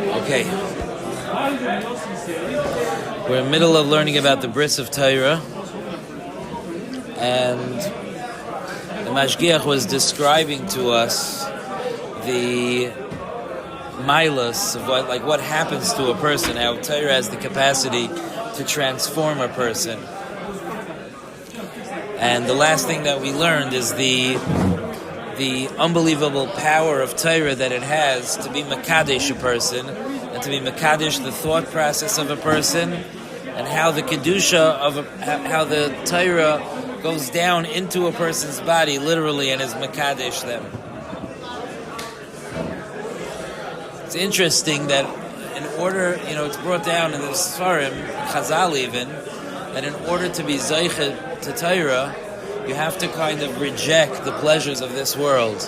Okay. We're in the middle of learning about the bris of Torah, and the Mashgiach was describing to us the milas of what happens to a person, how Torah has the capacity to transform a person. And the last thing that we learned is the unbelievable power of Torah that it has to be makadesh a person, and to be makadesh the thought process of a person, and how the kedusha how the Torah goes down into a person's body literally and is makadesh them. It's interesting that in order, it's brought down in the Sfarim, Chazal even, that in order to be zeichet to Torah, you have to kind of reject the pleasures of this world.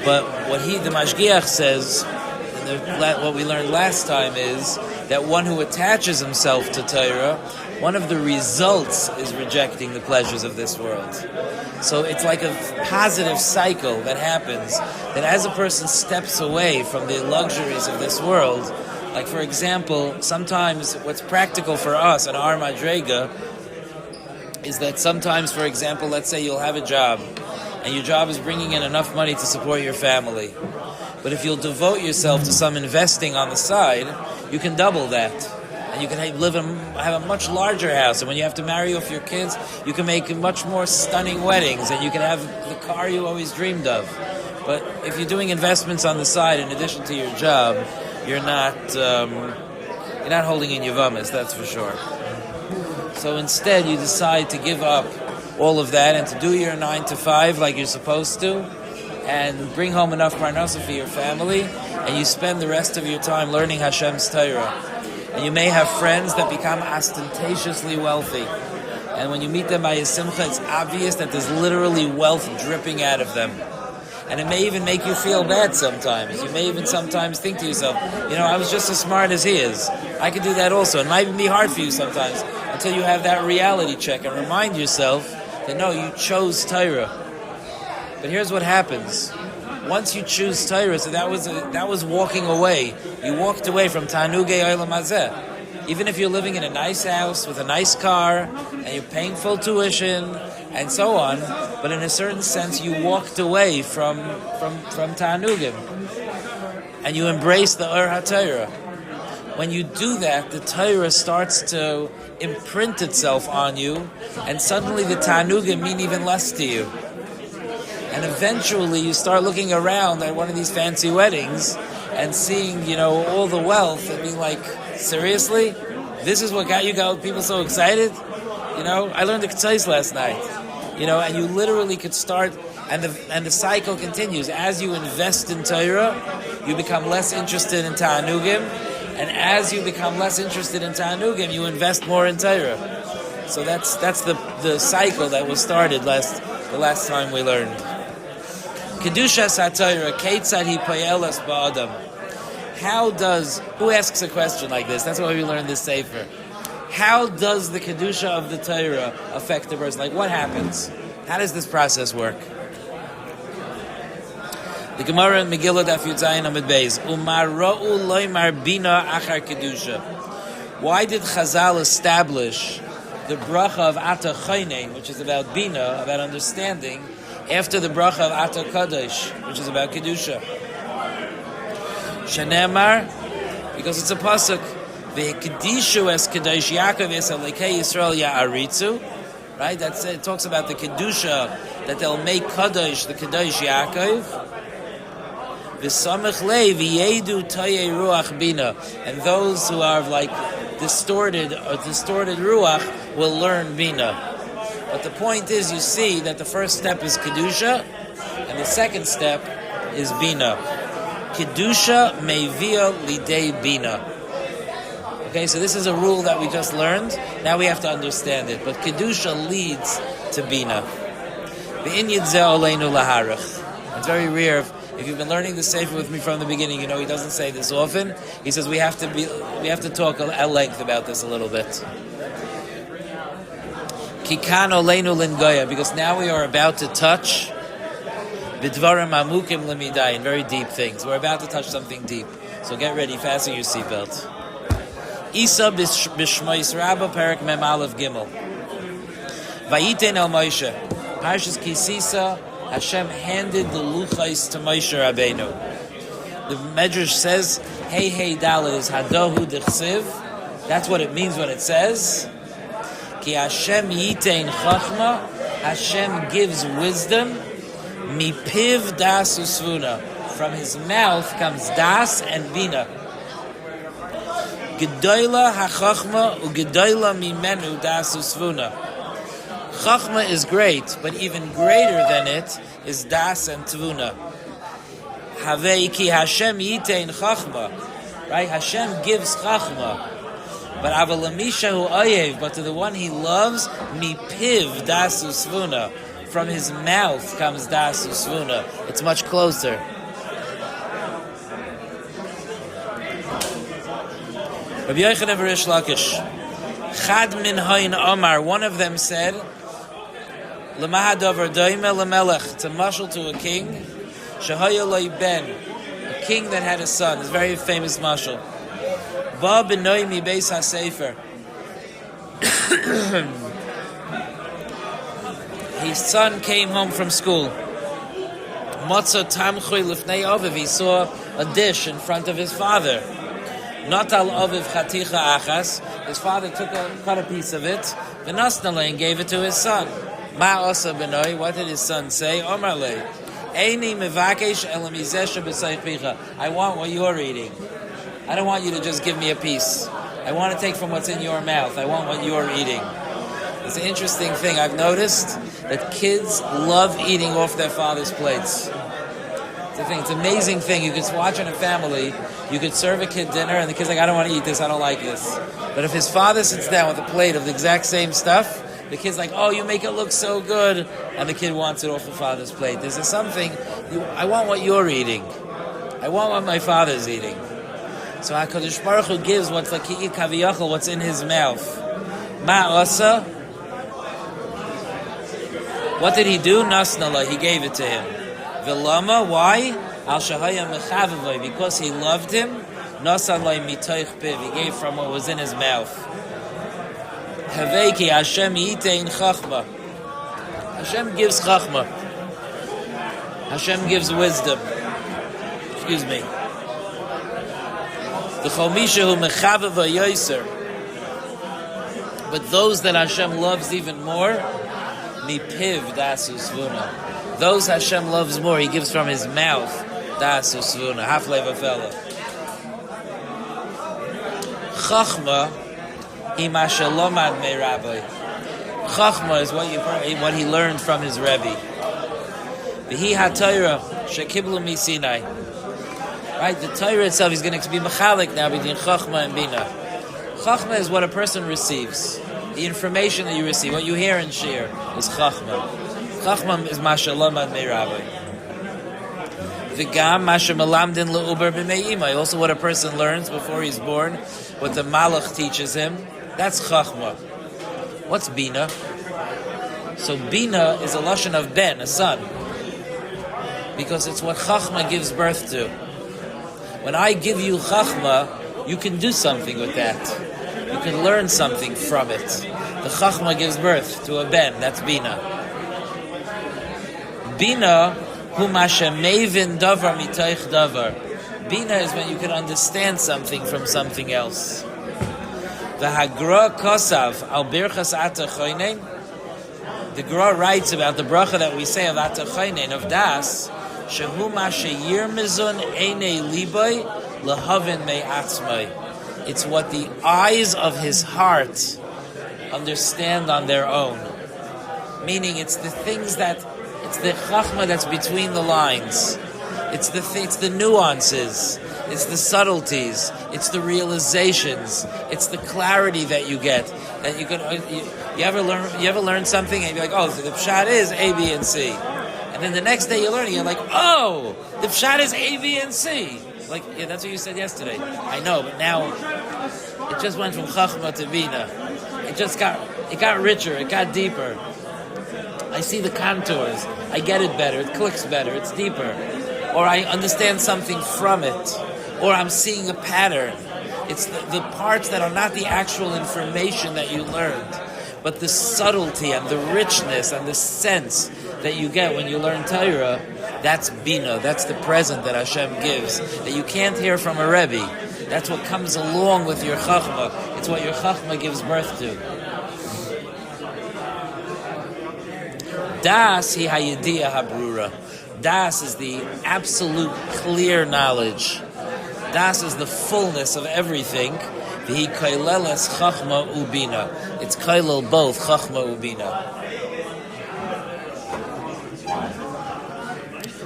But what the Mashgiach says, and what we learned last time, is that one who attaches himself to Torah, one of the results is rejecting the pleasures of this world. So it's like a positive cycle that happens, that as a person steps away from the luxuries of this world, like for example, sometimes what's practical for us in our Madrega is that sometimes, for example, let's say you'll have a job, and your job is bringing in enough money to support your family. But if you'll devote yourself to some investing on the side, you can double that. And you can have a much larger house. And when you have to marry off your kids, you can make much more stunning weddings, and you can have the car you always dreamed of. But if you're doing investments on the side in addition to your job, you're not holding in Yavamas, that's for sure. So instead, you decide to give up all of that and to do your 9 to 5 like you're supposed to, and bring home enough parnasa for your family, and you spend the rest of your time learning Hashem's Torah. And you may have friends that become ostentatiously wealthy, and when you meet them by a simcha, it's obvious that there's literally wealth dripping out of them. And it may even make you feel bad sometimes. You may even sometimes think to yourself, I was just as smart as he is. I could do that also. It might even be hard for you sometimes until you have that reality check and remind yourself that no, you chose Torah. But here's what happens. Once you choose Torah, so that was walking away. You walked away from Tanugei Olam Hazeh. Even if you're living in a nice house with a nice car and you're paying full tuition and so on, but in a certain sense you walked away from Tanugim and you embrace the Ur HaTorah. When you do that, the Torah starts to imprint itself on you, and suddenly the Tanugim mean even less to you. And eventually you start looking around at one of these fancy weddings and seeing, all the wealth and being like, seriously? This is what got people so excited? I learned the Ketzais last night. And you literally could start, and the cycle continues. As you invest in Torah, you become less interested in Ta'anugim, and as you become less interested in Ta'anugim, you invest more in Torah. So that's the cycle that was started the last time we learned. Kedusha Satayra, Keitzad hi Payelas Ba'adam. Who asks a question like this? That's why we learned this sefer. How does the Kedusha of the Torah affect the person? Like, what happens? How does this process work? The Gemara in Megillah Daf Yud Zayin Amud Beis. Umar ra'u loymar bina achar Kedusha. Why did Chazal establish the bracha of Ata Chaynein, which is about bina, about understanding, after the bracha of Ata Kadosh, which is about Kedusha? Shenemar, because it's a pasuk. Ve'kedishu es Kadosh Yaakov es Alekei Yisrael Ya'aritzu. Right? It talks about the Kedusha, that they'll make Kadosh, the Kadosh Yaakov. V'samech lei v'yedu toyei ruach bina. And those who are like distorted ruach will learn bina. But the point is, you see that the first step is Kedusha, and the second step is bina. Kedusha mevia lidei bina. Okay, so this is a rule that we just learned. Now we have to understand it. But Kedusha leads to bina. It's very rare. If you've been learning the sefer with me from the beginning, he doesn't say this often. He says we have to talk at length about this a little bit. Kikan oleinu lingoya, because now we are about to touch b'dvarim amukim l'midayin, very deep things. We're about to touch something deep. So get ready, fasten your seatbelt. Isa b'shmois Rabba Perak Mem Aleph Gimel. Vayiten el Moshe. Parshas Kisisa, Hashem handed the luchos to Moshe Rabbeinu. The Medrash says, Hey Dalet is Hadohu Dechsiv. That's what it means when it says, Ki Hashem yitein chachma. Hashem gives wisdom. Mipiv das usvuna. From his mouth comes das and bina. Gedoyla hachachma ugedoyla mimenu das usvuna. Chachma is great, but even greater than it is das and tvuna. Havei ki Hashem yitein chachma. Right? Hashem gives chachma. But avalamisha hu oyev, but to the one he loves, mipiv das usvuna. From his mouth comes das usvuna. It's much closer. Rabbi Yochanan Rish Lakish, Chad min hayin Omar. One of them said, L'mahadavar doime l'melech. It's a mashal to a king. Shehaya loy ben, a king that had a son. It's a very famous mashal. Ba b'noi mi beis hasefer. His son came home from school. Motza tamchui lifnei aviv. He saw a dish in front of his father. Not al aviv chaticha achas. His father cut a piece of it, v'nasnale, and gave it to his son. Ma asa b'noi. What did his son say? Omar le, Eini mevakesh el mizeh b'sayich picha. I want what you're eating. I don't want you to just give me a piece. I want to take from what's in your mouth. I want what you're eating. It's an interesting thing. I've noticed that kids love eating off their father's plates. It's an amazing thing. You could watch in a family, you could serve a kid dinner, and the kid's like, I don't want to eat this, I don't like this. But if his father sits down with a plate of the exact same stuff, the kid's like, oh, you make it look so good, and the kid wants it off the father's plate. There's something, I want what you're eating. I want what my father's eating. So HaKadosh Baruch Hu gives what's like ki'i kaviyachol, what's in his mouth. Ma asa. What did he do? Nasnala, he gave it to him. Vilama, why? Al shahaya mechavavai, because he loved him. Nasanlai mitoich piv, he gave from what was in his mouth. Haveki Hashem yitein chachma. Hashem gives chachma. Hashem gives wisdom. Excuse me. The chomisha hu mechavava yoser. But those that Hashem loves even more, mipiv das usvuna. Those Hashem loves more, He gives from His mouth. Das usvuna. Haflei v'fela. Chachma ima shalomad me rabbi. Chachma is what he learned from his Rebbe. V'hi ha-Torah shekiblu mi Sinai. Right, the Torah itself is going to be mechalik now between Chachma and Bina. Chachma is what a person receives. The information that you receive, what you hear in Shir, is Chachma. Chachma is Mashalomad Mei Rabbi. V'gam Masha Melamdin Le'uber B'mei. Also what a person learns before he's born, what the Malach teaches him, that's Chachma. What's Bina? So Bina is a lashon of Ben, a son. Because it's what Chachma gives birth to. When I give you Chachma, you can do something with that. You can learn something from it. The Chachma gives birth to a Ben. That's Bina. Bina, hu masha mevin davar mitoich davar. Bina is when you can understand something from something else. The Hagra Kosav al birchas atachoinen. The Gra writes about the bracha that we say of atachoinen, of das. Shehu masha yirmizun einei libay lahavin mei atzmai. It's what the eyes of his heart understand on their own. Meaning it's the things that, it's the chachma that's between the lines. It's the nuances. It's the subtleties. It's the realizations. It's the clarity that you get. That you could, you ever learn something and you're like, oh, so the pshat is A, B, and C. And then the next day you're learning, you're like, oh, the pshat is A, B, and C. Like, yeah, that's what you said yesterday. I know, but now it just went from Chachma to Bina. It got richer, it got deeper. I see the contours. I get it better. It clicks better. It's deeper. Or I understand something from it. or I'm seeing a pattern. It's the parts that are not the actual information that you learned, but the subtlety and the richness and the sense that you get when you learn Torah. That's Bina. That's the present that Hashem gives that you can't hear from a Rebbe. That's what comes along with your Chachma. It's what your Chachma gives birth to. Das hi hayediyah habrura. Das is the absolute clear knowledge. Das is the fullness of everything. V'hi kaileles chachma ubina. It's kailel both chachma ubina.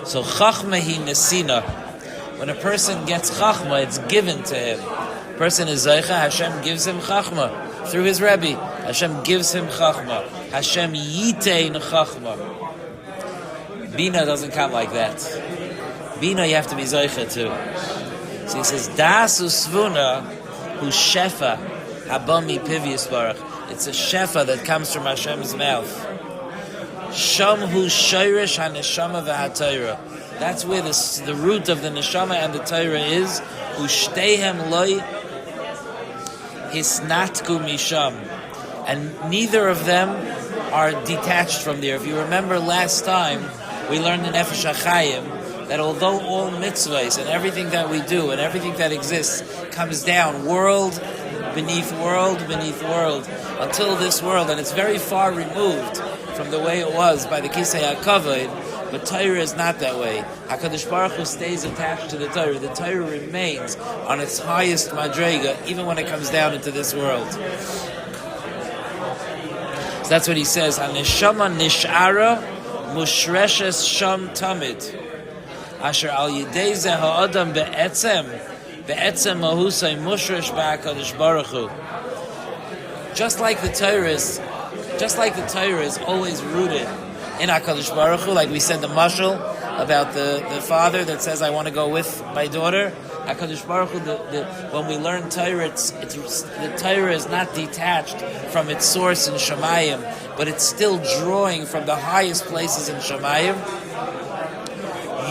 So chachma hi nesina. When a person gets chachma, it's given to him. A person is zeicha, Hashem gives him chachma through his Rebbe. Hashem gives him chachma. Hashem yitein chachma. Bina doesn't come like that. Bina you have to be zeicha too. So he says, Das usvuna hu shefa habami pivius barach. It's a shefa that comes from Hashem's mouth. Sham hu shayrish haneshama v'hatayra. That's where the root of the neshama and the Torah is. Ushteihem loy hisnatku misham. And neither of them are detached from there. If you remember last time, we learned in Nefesh HaChaim that although all mitzvahs and everything that we do and everything that exists comes down world beneath world beneath world until this world, and it's very far removed from the way it was by the Kisei HaKavod, but Torah is not that way. HaKadosh Baruch Hu stays attached to the Torah. The Torah remains on its highest madrega even when it comes down into this world. So that's what he says. HaNeshama nish'ara mushreshes sham tamid. Asher al yidei zeh ha'adam be'etzem mahusay mushresh ba'akadosh baruch Hu. Just like the Torah is always rooted in HaKadosh Baruch Hu, like we said the mashal about the father that says, I want to go with my daughter. HaKadosh Baruch Hu, when we learn Torah, the Torah is not detached from its source in Shemayim, but it's still drawing from the highest places in Shemayim.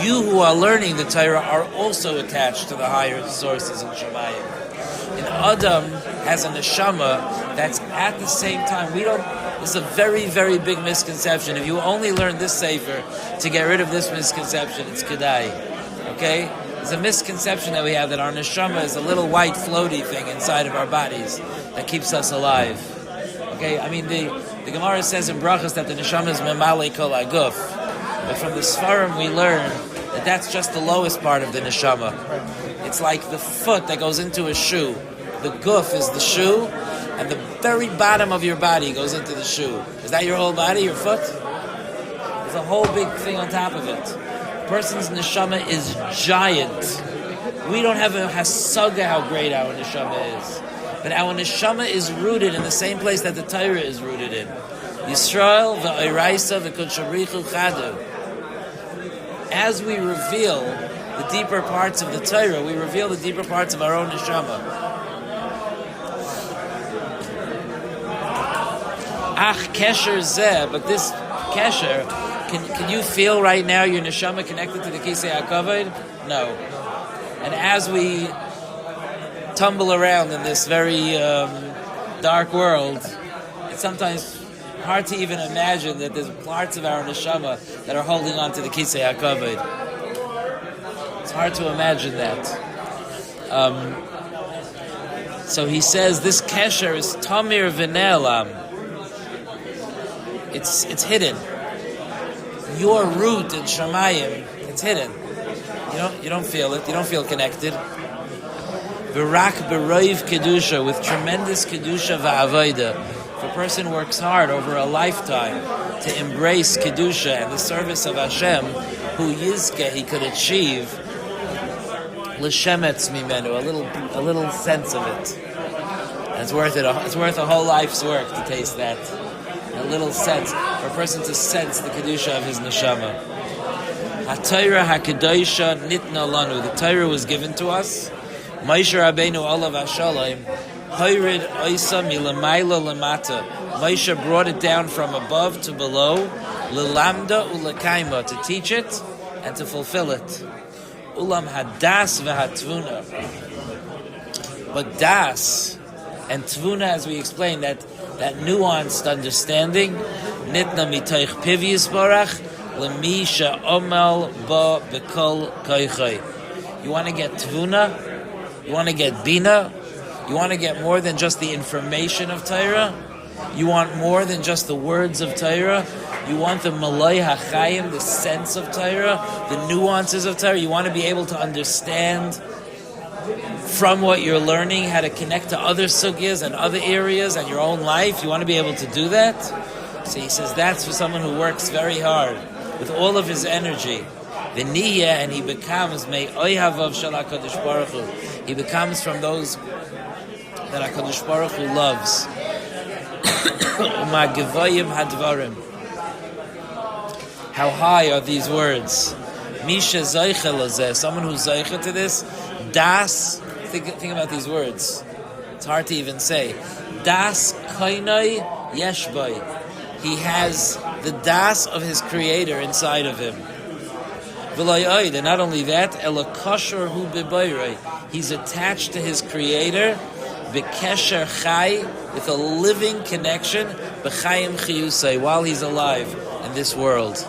You who are learning the Torah are also attached to the higher sources in Shemayim. And Adam has a neshama that's at the same time. This is a very, very big misconception. If you only learn this sefer to get rid of this misconception, it's kedai. Okay? There's a misconception that we have that our neshama is a little white floaty thing inside of our bodies that keeps us alive. Okay? I mean, the Gemara says in Brachas that the neshama is memale kol aguf. But from the Sfarim we learn that that's just the lowest part of the neshama. It's like the foot that goes into a shoe. The guf is the shoe, and the very bottom of your body goes into the shoe. Is that your whole body, your foot? There's a whole big thing on top of it. A person's neshama is giant. We don't have a hasaga how great our neshama is. But our neshama is rooted in the same place that the Torah is rooted in. Yisrael v'oiraisa v'kudshamrichu chadu. As we reveal the deeper parts of the Torah, we reveal the deeper parts of our own neshama. Ach kesher zeh, but this kesher, can you feel right now your neshama connected to the Kisei HaKavod? No. And as we tumble around in this very dark world, it's sometimes hard to even imagine that there's parts of our neshama that are holding on to the Kisei HaKavod. It's hard to imagine that. So he says this kesher is tamir v'ne'elam. It's hidden. Your root in Shemayim, it's hidden. You don't feel it. You don't feel connected. V'rak b'roiv kedusha, with tremendous kedusha v'avoda. If a person works hard over a lifetime to embrace kedusha and the service of Hashem, who yizke he could achieve l'shemetz mimenu, a little sense of it. And it's worth it. It's worth a whole life's work to taste that. A little sense, for a person to sense the kedusha of his neshama. HaTorah HaKedosha nitna lanu. The Torah was given to us. Moshe Rabbeinu olav hashalom hayrid oisa milamayla lamata. Moshe brought it down from above to below. Lilamda ulakaima, to teach it and to fulfill it. Ulam hadas v'hatvuna. But das and tvuna, as we explained, that nuanced understanding, nitna mitoich piv yisbarach, lemi she'omal ba b'kol koichai. You want to get tvuna? You want to get bina? You want to get more than just the information of Torah? You want more than just the words of Torah? You want the malay hachayim, the sense of Torah, the nuances of Torah? You want to be able to understand from what you're learning how to connect to other sugyas and other areas and your own life? You want to be able to do that? So he says that's for someone who works very hard with all of his energy. The niyya, and he becomes me'oihavav shel HaKadosh Baruch Hu. He becomes from those that HaKadosh Baruch Hu loves. Umagivayim hadvarim. How high are these words? Misha zaycha lazeh. Someone who's zaycha to this. Das. Think about these words. It's hard to even say. Das kainai yeshbai. He has the das of his Creator inside of him. And not only that, he's attached to his Creator, b'kesher chai, with a living connection, b'chayim chiyusay, while he's alive in this world.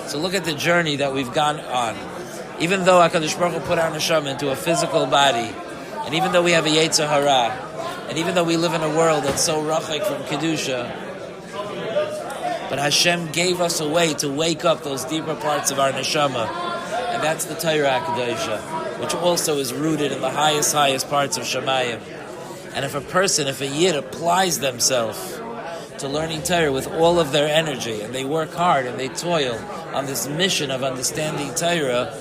So look at the journey that we've gone on. Even though HaKadosh Baruch Hu put our neshama into a physical body, and even though we have a yetzer hara, and even though we live in a world that's so rachik from kedusha, but Hashem gave us a way to wake up those deeper parts of our neshama. And that's the Torah HaKadosha, which also is rooted in the highest parts of Shemayim. And if a yid applies themselves to learning Torah with all of their energy, and they work hard and they toil on this mission of understanding Torah,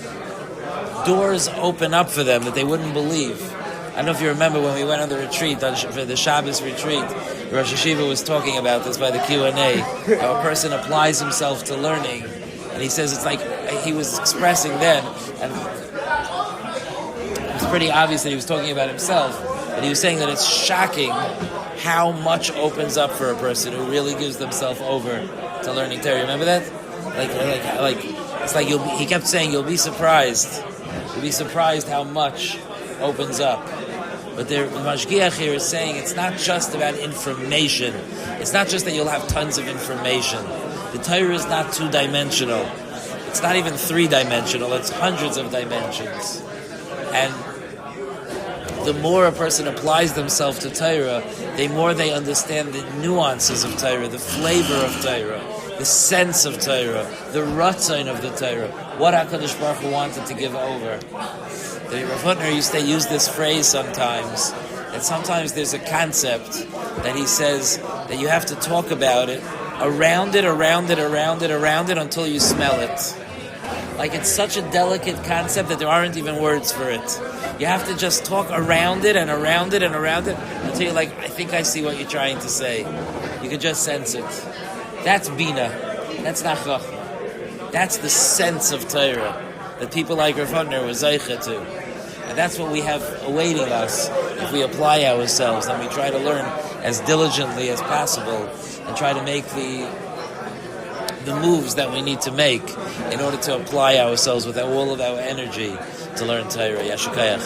doors open up for them that they wouldn't believe. I don't know if you remember when we went on the retreat, for the Shabbos retreat, Rosh Hashiva was talking about this by the Q&A, how a person applies himself to learning. And he says it's like he was expressing then, and it's pretty obvious that he was talking about himself, but he was saying that it's shocking how much opens up for a person who really gives themselves over to learning Torah. Remember that? Like it's like he kept saying you'll be surprised. You'll be surprised how much opens up. But the Mashgiach here is saying it's not just about information. It's not just that you'll have tons of information. The Torah is not two-dimensional. It's not even three-dimensional. It's hundreds of dimensions. And the more a person applies themselves to Torah, the more they understand the nuances of Torah, the flavor of Torah, the sense of Torah, the ratzon of the Torah, what HaKadosh Baruch Hu wanted to give over. The Rav Hutner used to use this phrase sometimes, and sometimes there's a concept that he says that you have to talk about it, around it until you smell it. Like it's such a delicate concept that there aren't even words for it. You have to just talk around it until you're like, I think I see what you're trying to say. You can just sense it. That's Bina. That's not Chachma. That's the sense of Torah that people like Rav Hutner were Zaycha to. And that's what we have awaiting us if we apply ourselves and we try to learn as diligently as possible and try to make the moves that we need to make in order to apply ourselves with all of our energy to learn Torah. Yashikayach.